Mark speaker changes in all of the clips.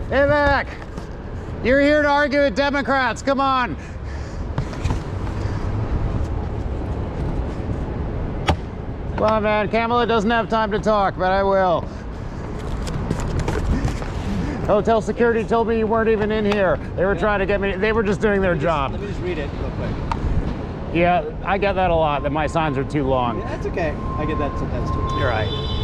Speaker 1: Vivek, you're here to argue with Democrats. Come on. Well, man, Kamala doesn't have time to talk, but I will. Hotel security told me you weren't even in here. They were trying to get me. They were just doing their job.
Speaker 2: Let me just read it real quick.
Speaker 1: Yeah, I get that a lot, that my signs are too long.
Speaker 2: Yeah, that's okay. I get that sometimes too.
Speaker 1: You're right.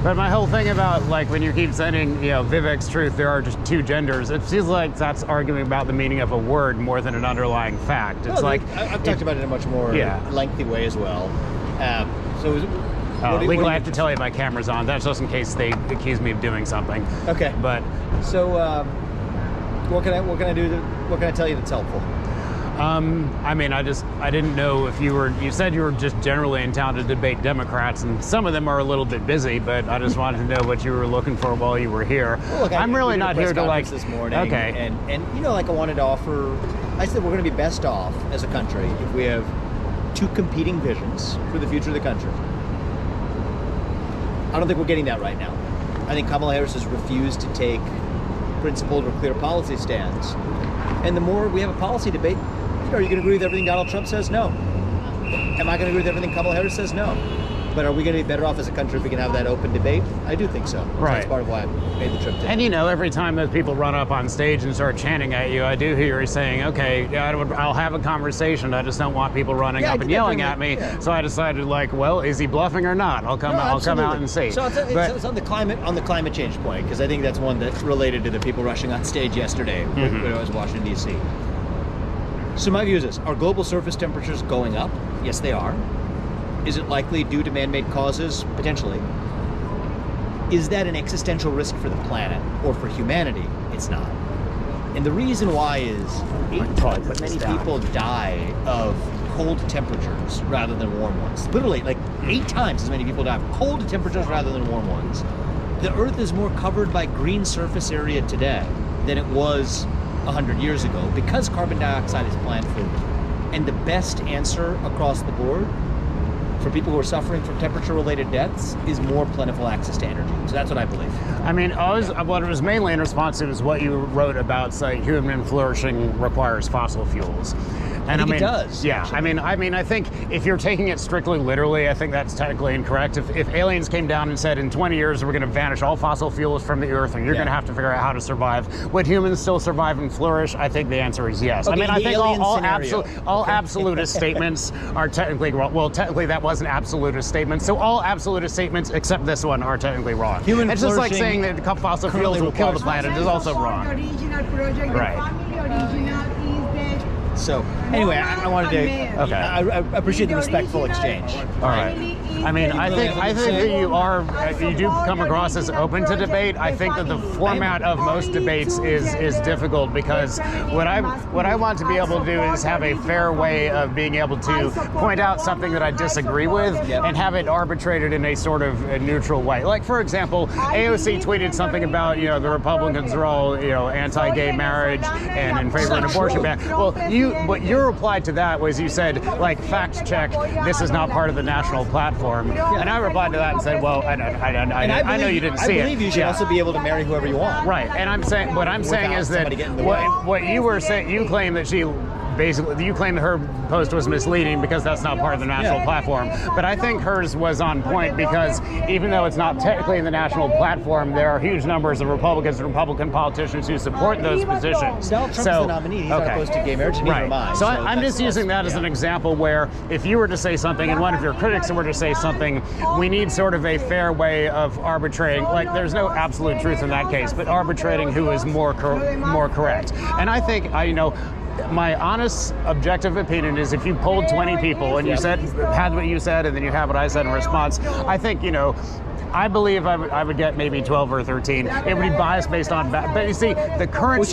Speaker 1: But my whole thing about, like, when you keep saying, you know, Vivek's truth, there are just two genders, it feels like that's arguing about the meaning of a word more than an underlying fact. It's
Speaker 2: I've talked about it in a much more lengthy way as well.
Speaker 1: Legally, I have to tell you my camera's on. That's just in case they accuse me of doing something.
Speaker 2: Okay.
Speaker 1: But
Speaker 2: so, what can I do? What can I tell you that's helpful?
Speaker 1: I mean, I didn't know if you said you were just generally in town to debate Democrats, and some of them are a little bit busy, but I just wanted to know what you were looking for while you were here.
Speaker 2: Well, look,
Speaker 1: I'm really not here to, like,
Speaker 2: this morning.
Speaker 1: Okay.
Speaker 2: And you know, like, I wanted to offer, I said we're going to be best off as a country if we have two competing visions for the future of the country. I don't think we're getting that right now. I think Kamala Harris has refused to take principled or clear policy stands. And the more we have a policy debate, are you going to agree with everything Donald Trump says? No. Am I going to agree with everything Kamala Harris says? No. But are we going to be better off as a country if we can have that open debate? I do think so.
Speaker 1: Right.
Speaker 2: That's part of why I made the trip today.
Speaker 1: And you know, every time those people run up on stage and start chanting at you, I do hear you saying, okay, I'll have a conversation. I just don't want people running up and yelling at me. Yeah. So I decided, like, well, is he bluffing or not? I'll come out and see.
Speaker 2: So it's on the climate change point, because I think that's one that's related to the people rushing on stage yesterday when I was in Washington, D.C. So my view is this: are global surface temperatures going up? Yes, they are. Is it likely due to man-made causes? Potentially. Is that an existential risk for the planet or for humanity? It's not. And the reason why is 8 times as many people die of cold temperatures rather than warm ones. Literally, like 8 times as many people die of cold temperatures rather than warm ones. The Earth is more covered by green surface area today than it was 100 years ago because carbon dioxide is plant food. And the best answer across the board for people who are suffering from temperature-related deaths is more plentiful access to energy. So that's what I believe.
Speaker 1: I mean, what it was mainly in response to is what you wrote about, say, human flourishing requires fossil fuels. And
Speaker 2: I think it does.
Speaker 1: Yeah, actually. I mean, I think if you're taking it strictly literally, I think that's technically incorrect. If aliens came down and said in 20 years we're going to vanish all fossil fuels from the Earth and you're going to have to figure out how to survive, would humans still survive and flourish? I think the answer is yes.
Speaker 2: Okay,
Speaker 1: I mean, I think all
Speaker 2: okay.
Speaker 1: absolutist statements are technically wrong. Well, technically that was an absolutist statement. So all absolutist statements except this one are technically wrong. It's just like saying that fossil fuels will kill the planet is also wrong.
Speaker 2: Right. So anyway, I wanted to.
Speaker 1: Okay.
Speaker 2: I appreciate the respectful exchange.
Speaker 1: All right. I mean, I think that you do come across as open to debate. I think that the format of most debates is difficult because what I want to be able to do is have a fair way of being able to point out something that I disagree with and have it arbitrated in a sort of a neutral way. Like, for example, AOC tweeted something about, you know, the Republicans are all, you know, anti-gay marriage and in favor of an abortion ban. Well, what your reply to that was you said, like, fact check, this is not part of the national platform. And I replied to that and said, well, I know you didn't see it.
Speaker 2: I believe you should also be able to marry whoever you want.
Speaker 1: Right. And what I'm saying is that what you were saying, you claim that you claim that her post was misleading because that's not part of the national platform. But I think hers was on point because even though it's not technically in the national platform, there are huge numbers of Republicans and Republican politicians who support those positions.
Speaker 2: Donald Trump's the nominee. He's not opposed to gay marriage, and neither am I.
Speaker 1: So I'm just using that as an example where if you were to say something and one of your critics were to say something, we need sort of a fair way of arbitrating. Like, there's no absolute truth in that case, but arbitrating who is more correct. And I think, my honest, objective opinion is if you polled 20 people and you had what you said and then you have what I said in response, I think, I believe I would get maybe 12 or 13. It would be biased based on, but you see, the current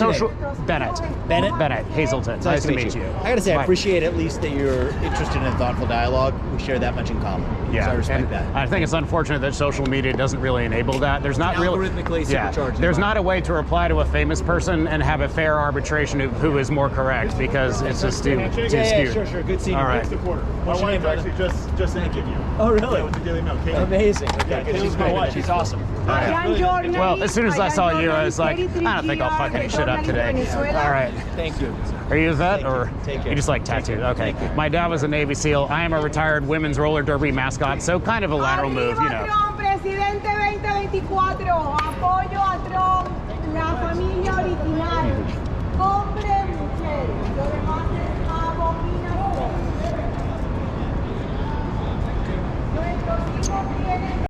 Speaker 1: Bennett, Hazelton. Nice to meet you.
Speaker 2: I gotta say, I appreciate at least that you're interested in a thoughtful dialogue. We share that much in common.
Speaker 1: Yeah,
Speaker 2: so I respect that.
Speaker 1: I think it's unfortunate that social media doesn't really enable that. There's not
Speaker 2: algorithmically supercharged.
Speaker 1: There's not a way to reply to a famous person and have a fair arbitration of who is more correct. correct because it's just too
Speaker 2: Yeah,
Speaker 1: skewed.
Speaker 2: sure. Good seeing
Speaker 1: All
Speaker 2: you.
Speaker 1: right.
Speaker 3: Supporter. My
Speaker 2: What's your name,
Speaker 3: wife
Speaker 2: brother?
Speaker 3: actually just interviewed you.
Speaker 2: Oh, really?
Speaker 3: Yeah, with the Daily Mail. Kate.
Speaker 2: Amazing.
Speaker 3: Yeah,
Speaker 2: Okay,
Speaker 3: Kate
Speaker 2: she's
Speaker 3: was
Speaker 2: my
Speaker 3: my
Speaker 2: wife.
Speaker 3: wife.
Speaker 2: She's awesome.
Speaker 1: Well, as soon as I saw you, I was like, I don't think I'll fuck any shit up today. All right.
Speaker 2: Thank you.
Speaker 1: Are you a vet
Speaker 2: Thank you.
Speaker 1: or
Speaker 2: Take care.
Speaker 1: you just like tattooed? Okay.
Speaker 2: Thank you.
Speaker 1: My dad was a Navy SEAL. I am a retired women's roller derby mascot, so kind of a lateral move, you know.
Speaker 4: Trump, presidente 2024. Apoyo a Trump, la familia original.